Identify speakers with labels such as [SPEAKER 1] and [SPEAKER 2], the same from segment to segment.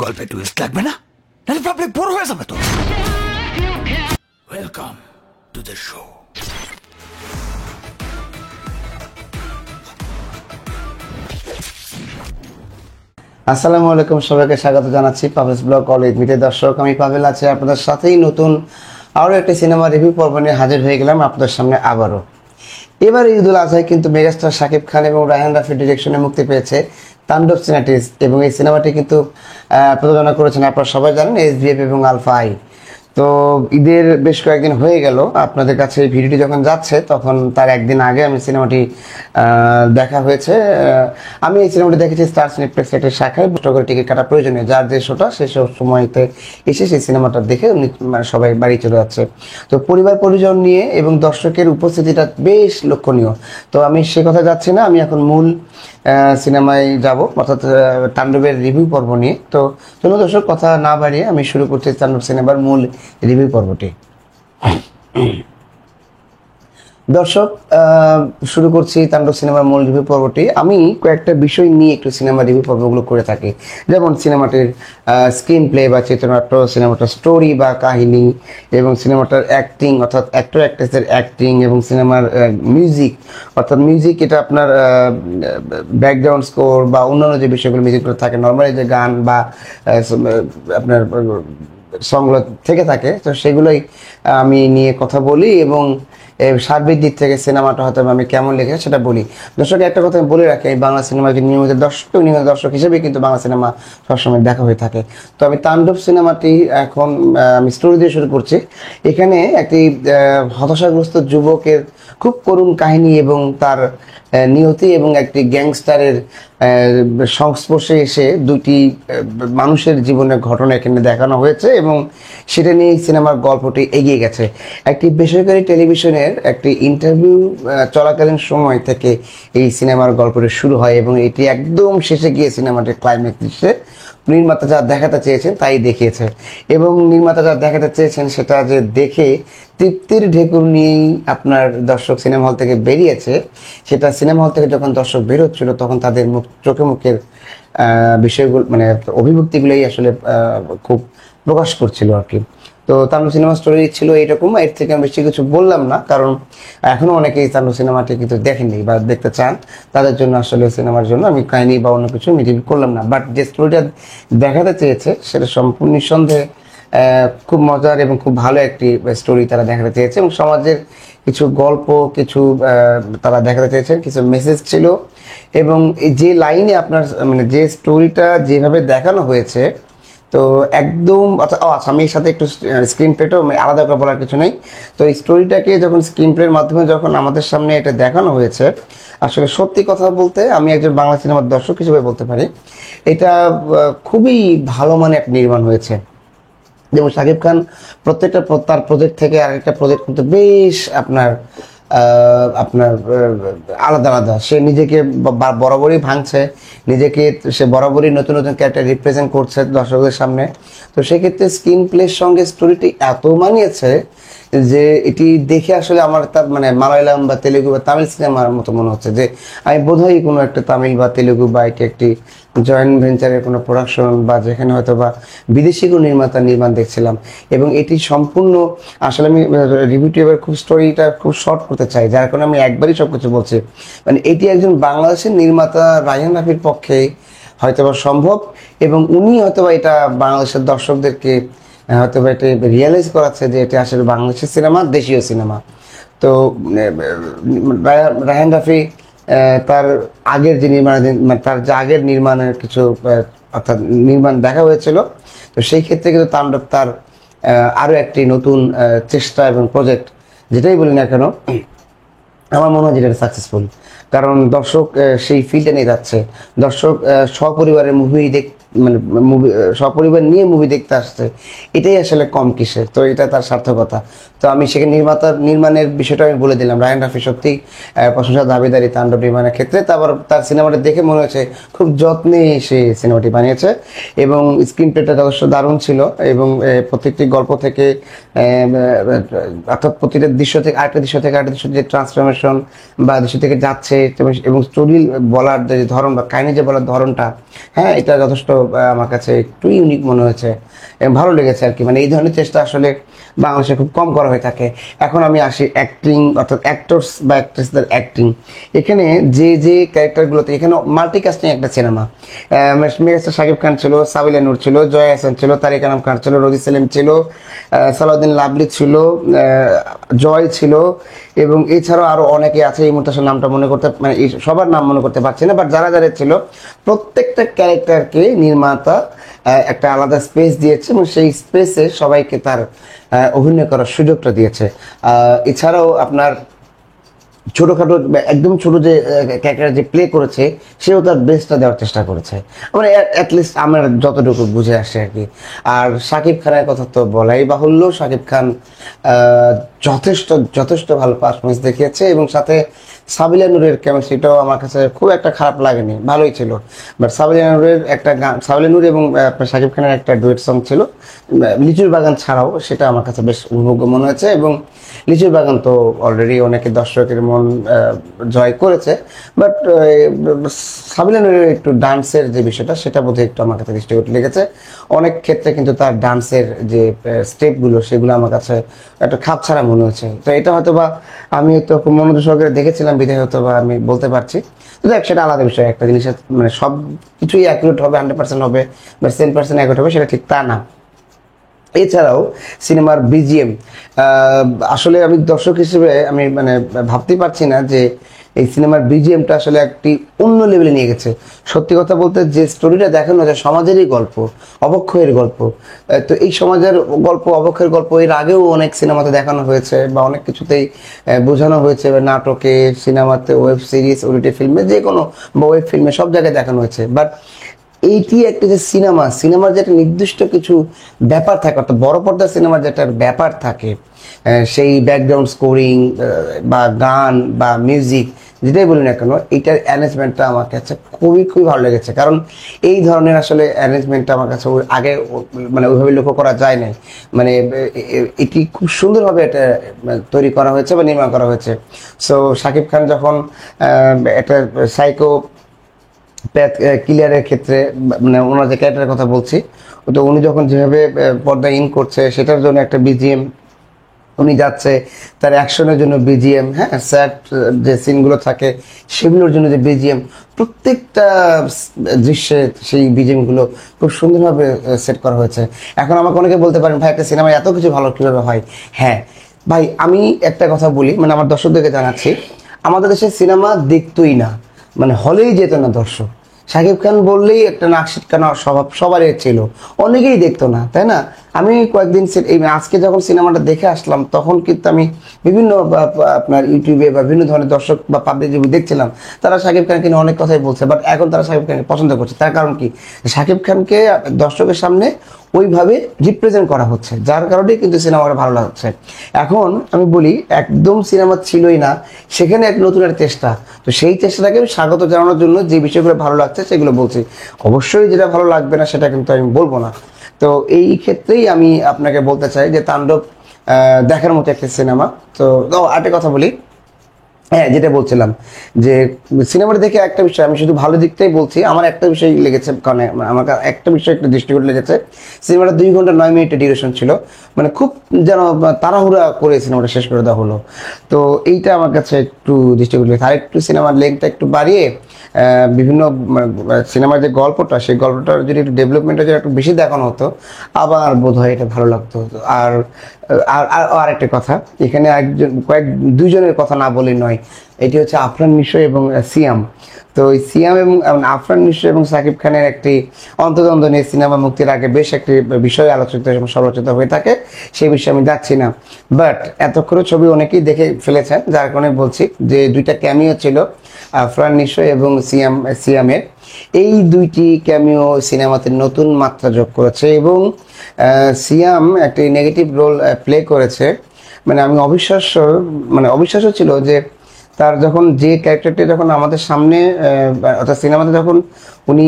[SPEAKER 1] গল্পে টুইস্ট লাগবে না, নাহলে পাবলিক বোর হয়ে যাবে তো। Welcome to the show.
[SPEAKER 2] আসসালামু আলাইকুম, সবাইকে স্বাগত জানাচ্ছি পাভেলস ব্লগ অল উইথ মিতে। দর্শক, আমি পাভেল আছি আপনাদের সাথেই নতুন আরও একটি সিনেমা রিভিউ পর্ব নিয়ে হাজির হয়ে গেলাম আপনাদের সামনে আবারও। এবার ঈদুল আজহায় কিন্তু মেগাস্টার শাকিব খান এবং রায়হান রাফির ডিরেকশনে মুক্তি পেয়েছে তাণ্ডব সিনেমাটিজ, এবং এই সিনেমাটি কিন্তু প্রযোজনা করেছেন আপনারা সবাই জানেন SBF এবং আলফা আই। তো ঈদের বেশ কয়েকদিন হয়ে গেল, আপনাদের কাছে এই ভিডিওটি যখন যাচ্ছে তখন তার একদিন আগে আমি সিনেমাটি দেখা হয়েছে। আমি এই সিনেমাটি দেখেছি স্টার সিনেপ্লেক্স একটি শাখায়, বসে করে টিকিট কাটা প্রয়োজনীয়, যার যে শোটা সেই সময়তে এসে সেই সিনেমাটা দেখে সবাই বাড়ি চলে যাচ্ছে। তো পরিবার পরিজন নিয়ে এবং দর্শকের উপস্থিতিটা বেশ লক্ষণীয়। তো আমি সে কথা যাচ্ছি না, আমি এখন মূল সিনেমায় যাব, অর্থাৎ তাণ্ডবের রিভিউ পর্ব নিয়ে। তো চলুন দর্শক, কথা না বাড়িয়ে আমি শুরু করছি তাণ্ডব সিনেমার মূল রিভিউ পর্বটি। দর্শক, শুরু করছি তাণ্ডব সিনেমার মূল রিভিউ পর্বটি। আমি কয়েকটা বিষয় নিয়ে একটু সিনেমা রিভিউ পর্বগুলো করে থাকি, যেমন সিনেমাটির স্ক্রিন প্লে বা চিত্রনাট্য, সিনেমাটার স্টোরি বা কাহিনী, এবং সিনেমাটার অ্যাক্টিং অর্থাৎ অ্যাক্টর অ্যাক্ট্রেসের অ্যাক্টিং, এবং সিনেমার মিউজিক অর্থাৎ মিউজিক, এটা আপনার ব্যাকগ্রাউন্ড স্কোর বা অন্যান্য যে বিষয়গুলো মিউজিকগুলো থাকে, নর্মালি যে গান বা আপনার সংগুলো থেকে থাকে, তো সেগুলোই আমি নিয়ে কথা বলি, এবং সার্বিক দিক থেকে সিনেমাটা হয়তো আমি কেমন লেগেছে সেটা বলি। দর্শক, একটা কথা আমি বলে রাখি, আমি বাংলা সিনেমার যে নিয়মিত দর্শক হিসেবে কিন্তু বাংলা সিনেমা সবসময় দেখা হয়ে থাকে। তো আমি তাণ্ডব সিনেমাটি এখন আমি স্টোরি দিয়ে শুরু করছি। এখানে একটি হতাশাগ্রস্ত যুবকের খুব করুণ কাহিনী এবং তার নিয়তি এবং একটি গ্যাংস্টারের সংস্পর্শে এসে দুটি মানুষের জীবনের ঘটনা এখানে দেখানো হয়েছে, এবং সেটা নিয়ে সিনেমার গল্পটি এগিয়ে গেছে। একটি বেসরকারি টেলিভিশনের একটি ইন্টারভিউ চলাকালীন সময় থেকে এই সিনেমার গল্পটি শুরু হয়, এবং এটি একদম শেষে গিয়ে সিনেমাটির ক্লাইম্যাক্স দৃশ্যে নির্মাতা যা দেখাতে চেয়েছেন তাই দেখিয়েছে। এবং নির্মাতা যা দেখাতে চেয়েছেন সেটা যে দেখে তৃপ্তির ঢেকুর নিয়েই আপনার দর্শক সিনেমা হল থেকে বেরিয়েছে, সেটা সিনেমা হল থেকে যখন দর্শক বেরোচ্ছিল তখন তাদের চোখে মুখের বিষয়গুলো, মানে অভিব্যক্তিগুলোই আসলে খুব প্রকাশ করছিল আর কি। তো তাণ্ডব সিনেমা স্টোরি ছিল এইরকম, এর থেকে আমি বেশি কিছু বললাম না, কারণ এখনও অনেকেই তাণ্ডব সিনেমাটি কিন্তু দেখেননি বা দেখতে চান, তাদের জন্য আসলে সিনেমার জন্য আমি কাহিনী বা অন্য কিছু রিভিউ করলাম না। বাট যে স্টোরিটা দেখাতে চেয়েছে সেটা সম্পূর্ণ নিঃসন্দেহে খুব মজার এবং খুব ভালো একটি স্টোরি তারা দেখাতে চেয়েছে, এবং সমাজের কিছু গল্প, কিছু তারা দেখাতে চেয়েছেন, কিছু মেসেজ ছিল। এবং যে লাইনে আপনার মানে যে স্টোরিটা যেভাবে দেখানো হয়েছে, তো একদম আচ্ছা, আমি এর সাথে একটু স্ক্রিন প্লেটাও আলাদা করে বলার কিছু নেই। তো এই স্টোরিটাকে যখন স্ক্রিন প্লের মাধ্যমে যখন আমাদের সামনে এটা দেখানো হয়েছে, আসলে সত্যি কথা বলতে আমি একজন বাংলা সিনেমার দর্শক হিসেবে বলতে পারি এটা খুবই ভালো মানে একটা নির্মাণ হয়েছে। যেমন শাকিব খান প্রত্যেকটা তার প্রজেক্ট থেকে আরেকটা প্রজেক্ট কিন্তু বেশ আপনার আলাদা আলাদা, সে নিজেকে বরাবরই ভাঙছে, নিজেকে সে বরাবরই নতুন নতুন ক্যারেক্টার রিপ্রেজেন্ট করছে দর্শকদের সামনে। তো সেক্ষেত্রে স্ক্রিন প্লের সঙ্গে স্টোরিটি এত মানিয়েছে যে এটি দেখে আসলে আমার তার মানে মালায়ালাম বা তেলেগু বা তামিল সিনেমার মতো মনে হচ্ছে, যে আমি বোধহয় কোনো একটা তামিল বা তেলেগু বা এটি একটি জয়েন্ট ভেঞ্চারের কোনো প্রোডাকশন, বা যেখানে হয়তো বা বিদেশি কোনো নির্মাণ দেখছিলাম। এবং এটি সম্পূর্ণ আসলে আমি রিভিউটি এবার খুব স্টোরিটা খুব শর্ট করতে চাই, যার কারণে আমি একবারই সব কিছু বলছি। মানে এটি একজন বাংলাদেশের নির্মাতা রায়হান রাফির পক্ষে হয়তোবা সম্ভব, এবং উনি হয়তোবা এটা বাংলাদেশের দর্শকদেরকে হয়তোবা এটা রিয়েলাইজ করাচ্ছে যে এটা আসলে বাংলাদেশের সিনেমা, দেশীয় সিনেমা। তো রায়হান রাফি তার আগের যে তার যে আগের নির্মাণের কিছু অর্থাৎ নির্মাণ দেখা হয়েছিল, তো সেই ক্ষেত্রে কিন্তু তাণ্ডব তার আরও একটি নতুন চেষ্টা এবং প্রজেক্ট, যেটাই বলি না কেন, আমার মনে হয় যেটা সাকসেসফুল। কারণ দর্শক সেই ফিল্ডে নিয়ে যাচ্ছে, দর্শক সপরিবারের মানে মুভি সপরিবার নিয়ে মুভি দেখতে আসছে, এটাই আসলে কম কিসের, তো এটা তার সার্থকতা। তো আমি সেখানে নির্মাণের বিষয়টা আমি বলে দিলাম, রায়হান রাফি সত্যি প্রশংসা দাবিদারি তাণ্ডব নির্মাণের ক্ষেত্রে। তারপর তার সিনেমাটা দেখে মনে হয়েছে খুব যত্নে সে সিনেমাটি বানিয়েছে, এবং স্ক্রিন প্লেটা যথেষ্ট দারুণ ছিল, এবং প্রত্যেকটি গল্প থেকে অর্থাৎ প্রতিটা দৃশ্য থেকে আরেকটা দৃশ্য যে ট্রান্সফরমেশন বা দৃশ্য থেকে যাচ্ছে, এবং স্টোরি বলার যে ধরন বা কাহিনী যে বলার ধরনটা, হ্যাঁ, এটা যথেষ্ট আমার কাছে একটু ইউনিক মনে হয়েছে এবং ভালো লেগেছে আর কি। মানে এই ধরনের চেষ্টা আসলে বাংলাদেশে খুব কম করা হয়ে থাকে। এখন আমি আসি অ্যাক্টিং, অর্থাৎ অ্যাক্টরস বা অ্যাক্ট্রেসদের অ্যাক্টিং। এখানে যে ক্যারেক্টারগুলোতে, এখানে মাল্টিকাস্টিং একটা সিনেমা। মেগাস্টার শাকিব খান ছিল, সাবিলা নূর ছিল, জয়া হাসান ছিল, তারিক আনাম খান ছিল, রোজি সেলিম ছিল, সালাউদ্দিন লাভলি ছিল, জয় ছিল, এবং এছাড়াও আরো অনেকে আছে, এই মুহূর্তে আসলে নামটা মনে করতে, মানে সবার নাম মনে করতে পারছি না, বাট যারা যারা ছিল প্রত্যেকটা ক্যারেক্টারকে নির্মাতা একটা আলাদা স্পেস দিয়েছে এবং সেই স্পেসে সবাইকে তার অভিনয় করার সুযোগটা দিয়েছে। এছাড়াও আপনার ছোটখাটো একদম ছোট যে ক্যারেক্টার যে প্লে করেছে, সেও তার বেস্টটা দেওয়ার চেষ্টা করেছে, মানে অ্যাটলিস্ট আমার যতটুকু বুঝে আসে আর কি। আর শাকিব খানের কথা তো বলাই বাহুল্য, শাকিব খান যথেষ্ট যথেষ্ট ভালো পারফরমেন্স দেখিয়েছে, এবং সাথে সাবিলা নূরের কেমিস্ট্রিটাও আমার কাছে খুব একটা খারাপ লাগেনি, ভালোই ছিল। বাট সাবিলা নূরের একটা গান, সাবিলা নূর এবং শাকিব খানের একটা ডুয়েট সং ছিল লিচুর বাগান ছাড়াও, সেটা আমার কাছে বেশ উপভোগ্য মনে হয়েছে। এবং লিচুর বাগান তো অলরেডি অনেকে দর্শকের মন জয় করেছে, বাট সাবিলা নূরের একটু ডান্সের যে বিষয়টা, সেটা বোধহয় একটু আমার কাছে দৃষ্টিকটু লেগেছে। অনেক ক্ষেত্রে কিন্তু তার ডান্সের যে স্টেপগুলো, সেগুলো আমার কাছে একটা খাপ ছাড়া মনে হয়েছে। তো এটা হয়তো বা আমি হয়তো খুব মনোযোগ সহকারে দেখেছিলাম বিধায় হয়তো বা আমি বলতে পারছি। তো দেখ, সেটা আলাদা বিষয়। একটা জিনিসের মানে সব কিছুই অ্যাকুরেট হবে, 100% হবে বা 10% অ্যাকুরেট হবে, সেটা ঠিক তা না। এছাড়াও সিনেমার বিজিএম, আসলে আমি দর্শক হিসেবে আমি মানে ভাবতেই পারছি না যে এই সিনেমার বিজিএমটা আসলে একটি অন্য লেভেলে নিয়ে গেছে। সত্যি কথা বলতে, যে স্টোরিটা দেখানো যায় সমাজেরই গল্প, অবক্ষয়ের গল্প, তো এই সমাজের গল্প, অবক্ষয়ের গল্প এর আগেও অনেক সিনেমাতে দেখানো হয়েছে বা অনেক কিছুতেই বোঝানো হয়েছে, নাটকে, সিনেমাতে, ওয়েব সিরিজ, ওটিটি ফিল্মে, যে কোনো বা ওয়েব ফিল্মে, সব জায়গায় দেখানো হয়েছে। বাট এইটি একটা যে সিনেমার যে একটা নির্দিষ্ট কিছু ব্যাপার থাকে, অর্থাৎ বড় পর্দার সিনেমার যেটা ব্যাপার থাকে, সেই ব্যাকগ্রাউন্ড স্কোরিং বা গান বা মিউজিক, যেটাই বলি না কেন, এইটার অ্যারেঞ্জমেন্টটা আমার কাছে খুবই খুবই ভালো লেগেছে। কারণ এই ধরনের আসলে অ্যারেঞ্জমেন্টটা আমার কাছে আগে মানে ওইভাবে লক্ষ্য করা যায় নাই। মানে এটি খুব সুন্দরভাবে এটা তৈরি করা হয়েছে বা নির্মাণ করা হয়েছে। সো শাকিব খান যখন একটা সাইকো ক্লিয়ারের ক্ষেত্রে, মানে ওনার যে ক্যারেক্টারের কথা বলছি, তো উনি যখন যেভাবে পর্দায় ইন করছে, সেটার জন্য একটা বিজিএম, উনি যাচ্ছে তার অ্যাকশনের জন্য বিজিএম, হ্যাঁ, স্যাড যে সিনগুলো থাকে সেগুলোর জন্য যে বিজিএম, প্রত্যেকটা দৃশ্যে সেই বিজিএমগুলো খুব সুন্দরভাবে সেট করা হয়েছে। এখন আমাকে অনেকে বলতে পারেন, ভাই একটা সিনেমায় এত কিছু ভালো কীভাবে হয়? হ্যাঁ ভাই, আমি একটা কথা বলি, মানে আমার দর্শকদেরকে জানাচ্ছি, আমাদের দেশে সিনেমা দেখতোই না, মানে হলেই যেত না দর্শক। শাকিব খান বললেই একটা নাক সিটকানো স্বভাব সবারই ছিল, অনেকেই দেখতো না, তাই না? আমি কয়েকদিন এই আজকে যখন সিনেমাটা দেখে আসলাম, তখন কিন্তু আমি বিভিন্ন আপনার ইউটিউবে বা বিভিন্ন ধরনের দর্শক বা পাবলিক রিভিউ দেখছিলাম, তারা শাকিব খানকে নিয়ে অনেক কথাই বলছে, বাট এখন তারা শাকিব খানকে পছন্দ করছে। তার কারণ কি? শাকিব খানকে দর্শকের সামনে ওইভাবে রিপ্রেজেন্ট করা হচ্ছে, যার কারণেই কিন্তু সিনেমাটা ভালো লাগছে। এখন আমি বলি, একদম সিনেমা ছিলই না, সেখানে এক নতুন একটা চেষ্টা, তো সেই চেষ্টাটাকে আমি স্বাগত জানানোর জন্য যে বিষয়গুলো ভালো লাগছে সেগুলো বলছি। অবশ্যই যেটা ভালো লাগবে না সেটা কিন্তু আমি বলবো না। তো এই ক্ষেত্রেই আমি আপনাকে বলতে চাই যে তাণ্ডব দেখার মতো একটা সিনেমা। তো আরেকটা কথা বলি, হ্যাঁ, যেটা বলছিলাম যে সিনেমাটা দেখে একটা বিষয়, আমি শুধু ভালো দিকটাই বলছি, আমার একটা বিষয় লেগেছে, কারণ আমার একটা বিষয় একটু দৃষ্টিকোণ লেগেছে। সিনেমাটা 2 ঘন্টা 9 মিনিটের ডিউরেশন ছিল, মানে খুব যেন তাড়াহুড়া করে সিনেমাটা শেষ করে দেওয়া হলো। তো এইটা আমার কাছে একটু দৃষ্টিকোণ লেগেছে। আর একটু সিনেমার লেন্থটা একটু বাড়িয়ে বিভিন্ন সিনেমার যে গল্পটা, সেই গল্পটার যদি একটু ডেভেলপমেন্টটা যদি একটু বেশি দেখানো হতো, আবার বোধ হয় এটা ভালো লাগতো। আর আরেকটা কথা, এখানে দুইজনের কথা না বলেই নয়, এটি হচ্ছে আফরান নিশো এবং সিয়াম। তো ওই সিয়াম এবং আফরান নিশো এবং সাকিব খানের একটি অন্তর্দ্বন্দ্ব নিয়ে সিনেমা মুক্তির আগে বেশ একটি বিষয় আলোচিত এবং সমালোচিত হয়ে থাকে, সেই বিষয়ে আমি যাচ্ছি না। বাট এতক্ষণে ছবি অনেকেই দেখে ফেলেছেন, যার কারণে বলছি যে 2টা ক্যামিও ছিল আফরান নিশো এবং সিয়ামের। এই 2টি ক্যামিও সিনেমাতে নতুন মাত্রা যোগ করেছে, এবং সিয়াম একটি নেগেটিভ রোল প্লে করেছে। মানে আমি অবিশ্বাস্য ছিল যে তার যখন যে ক্যারেক্টারটি যখন আমাদের সামনে অর্থাৎ সিনেমাতে যখন উনি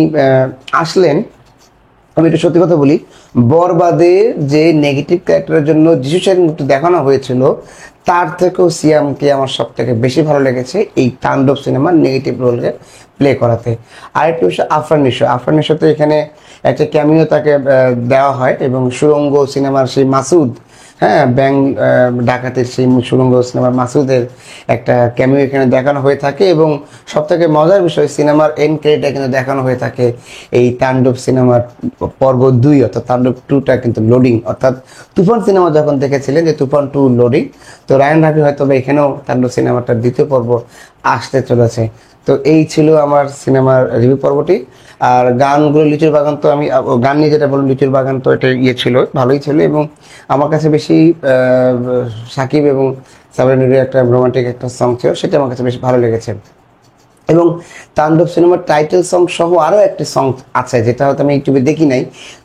[SPEAKER 2] আসলেন, আমি একটু সত্যি কথা বলি, বরবাদের যে নেগেটিভ ক্যারেক্টারের জন্য যিশু সেনগুপ্ত দেখানো হয়েছিল, তার থেকেও সিয়ামকে আমার সব থেকে বেশি ভালো লেগেছে এই তাণ্ডব সিনেমার নেগেটিভ রোলকে প্লে করাতে। আরেকটি বিষয় আফরান নিশোতে এখানে একটা ক্যামিও তাকে দেওয়া হয়, এবং সুড়ঙ্গ সিনেমার সেই মাসুদ, হ্যাঁ, ব্যাং ডাকাতের সেই সুড়ঙ্গ সিনেমার মাসুদের একটা ক্যামিও এখানে দেখানো হয়ে থাকে। এবং সব থেকে মজার বিষয়, সিনেমার এন্ড ক্রেডিটে কিন্তু দেখানো হয়ে থাকে এই তাণ্ডব সিনেমার পর্ব 2, অর্থাৎ তাণ্ডব 2টা কিন্তু লোডিং, অর্থাৎ তুফান সিনেমা যখন দেখেছিলেন যে তুফান 2 লোডিং, তো রায়ান রাফি হয়তো এখানেও তাণ্ডব সিনেমাটার দ্বিতীয় পর্ব আসতে চলেছে। তো এই ছিল আমার সিনেমার রিভিউ পর্বটি। আর গানগুলো লিচুর বাগান, তো আমি গান নিয়ে যেটা বললাম, লিচুর বাগান তো এটা ছিল, ভালোই ছিল, এবং আমার কাছে বেশি সাকিব এবং সাবরিন নূরের একটা রোমান্টিক একটা সং ছিল, সেটা আমার কাছে বেশ ভালো লেগেছে। এবং তাণ্ডব সিনেমার টাইটেল সং সহ আরও একটি সং আছে, যেটা হয়তো আমি ইউটিউবে দেখি নাই।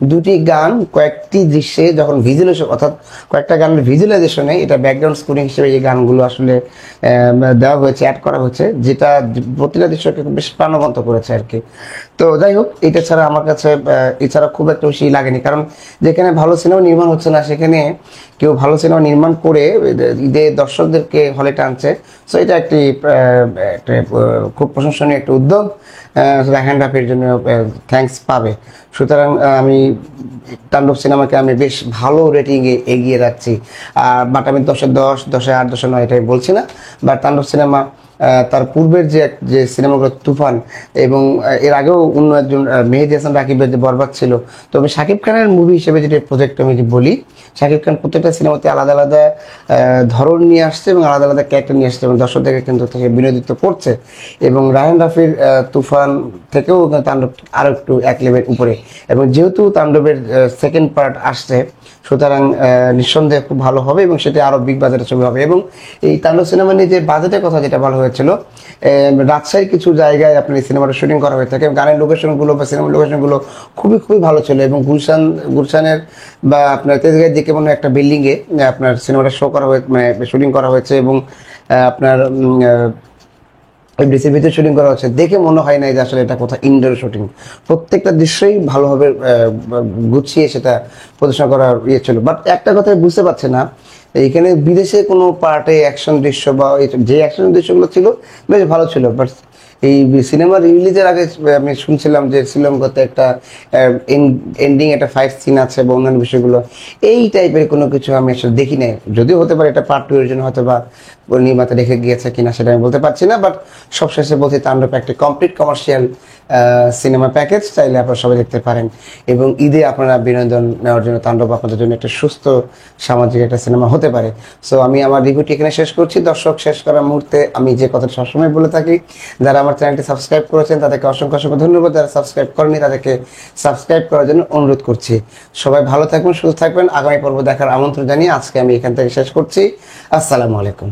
[SPEAKER 2] দুটি গান কয়েকটি দৃশ্যে যখন ভিজুয়ালাইজেশন, অর্থাৎ কয়েকটা গানের ভিজুয়ালাইজেশনে এটা ব্যাকগ্রাউন্ড স্কোরিং হিসেবে এই গানগুলো আসলে দেওয়া হয়েছে, অ্যাড করা হয়েছে, যেটা প্রতিটা দৃশ্যকে বেশ প্রাণবন্ত করেছে আর কি। তো যাই হোক, এটা ছাড়া আমার কাছে এছাড়া খুব একটা বেশি লাগেনি, কারণ যেখানে ভালো সিনেমা নির্মাণ হচ্ছে না সেখানে কেউ ভালো সিনেমা নির্মাণ করে ঈদে দর্শকদেরকে হলে টানছে। সো এটা একটি খুব প্রশংসনীয় একটা উদ্যোগ, রায়হান রাফির জন্য থ্যাঙ্কস পাবে। সুতরাং আমি তাণ্ডব সিনেমাকে আমি বেশ ভালো রেটিংয়ে এগিয়ে রাখছি। বাট আমি 10-10, 10-8, 10-9 এটাই বলছি না। বাট তাণ্ডব সিনেমা তার পূর্বের যে সিনেমাগুলো তুফান, এবং এর আগেও অন্য একজন মেহেদী হাসান রাকিবের যে বরবাদ ছিল, তবে শাকিব খানের মুভি হিসেবে যেটা প্রজেক্ট আমি যে বলি, শাকিব খান প্রত্যেকটা সিনেমাতে আলাদা আলাদা ধরন নিয়ে আসছে এবং আলাদা আলাদা ক্যারেক্টার নিয়ে আসছে, এবং দর্শকদেরকে কিন্তু থেকে বিনোদিত করছে। এবং রায়হান রাফির তুফান থেকেও তাণ্ডব আরও একটু এক লেভেল উপরে, এবং যেহেতু তাণ্ডবের সেকেন্ড পার্ট আসছে, সুতরাং নিঃসন্দেহে খুব ভালো হবে, এবং সেটা আরও বিগ বাজেটের ছবি হবে। এবং এই তাণ্ডব সিনেমা নিয়ে যে বাজেটের কথা যেটা বলা হয়েছিল, রাজশাহীর কিছু জায়গায় আপনার এই সিনেমাটা শুটিং করা হয়ে থাকে, গানের লোকেশনগুলো বা সিনেমার লোকেশনগুলো খুবই খুবই ভালো ছিল। এবং গুলশানের বা আপনার তেজগাঁয়ের দিকে মনে হয় একটা বিল্ডিংয়ে আপনার সিনেমাটা শো করা হয়েছে, মানে শুটিং করা হয়েছে, এবং আপনার ডিসির ভিতরে শুটিং করা হচ্ছে, দেখে মনে হয় না যে আসলে এটা কোথাও ইনডোর শুটিং। প্রত্যেকটা দৃশ্যই ভালোভাবে গুছিয়ে সেটা প্রদর্শন করার ছিল। বাট একটা কথা বুঝতে পারছে না, এইখানে বিদেশে কোনো পার্টে অ্যাকশন দৃশ্য বা যে অ্যাকশন দৃশ্যগুলো ছিল বেশ ভালো ছিল, বাট এই সিনেমা রিলিজের আগে আমি শুনছিলাম যে শ্রীলঙ্কাতে একটা এন্ডিং একটা ফাইট সিন আছে বা অন্যান্য বিষয়গুলো, এই টাইপের কোনো কিছু আমি আসলে দেখি নাই। যদিও হতে পারে এটা পার্ট 2 এর জন্য হয়তো বা নির্মাতা রেখে গিয়েছে কিনা সেটা আমি বলতে পারছি না। বাট সবশেষে বলছি, তাণ্ডব একটা কমপ্লিট কমার্শিয়াল সিনেমা প্যাকেজ, চাইলে আপনারা সবাই দেখতে পারেন। এবং ঈদে আপনারা বিনোদন নেওয়ার জন্য তাণ্ডব আপনাদের জন্য একটা সুস্থ সামাজিক একটা সিনেমা হতে পারে। সো আমি আমার রিভিউটি এখানে শেষ করছি। দর্শক, শেষ করার মুহূর্তে আমি যে কথাটা সবসময় বলে থাকি, যারা আমার চ্যানেলটি সাবস্ক্রাইব করেছেন তাদেরকে অসংখ্য অসংখ্য ধন্যবাদ, যারা সাবস্ক্রাইব করেনি তাদেরকে সাবস্ক্রাইব করার জন্য অনুরোধ করছি। সবাই ভালো থাকবেন, সুস্থ থাকবেন। আগামী পর্ব দেখার আমন্ত্রণ জানিয়ে আজকে আমি এখান থেকে শেষ করছি। আসসালামু আলাইকুম।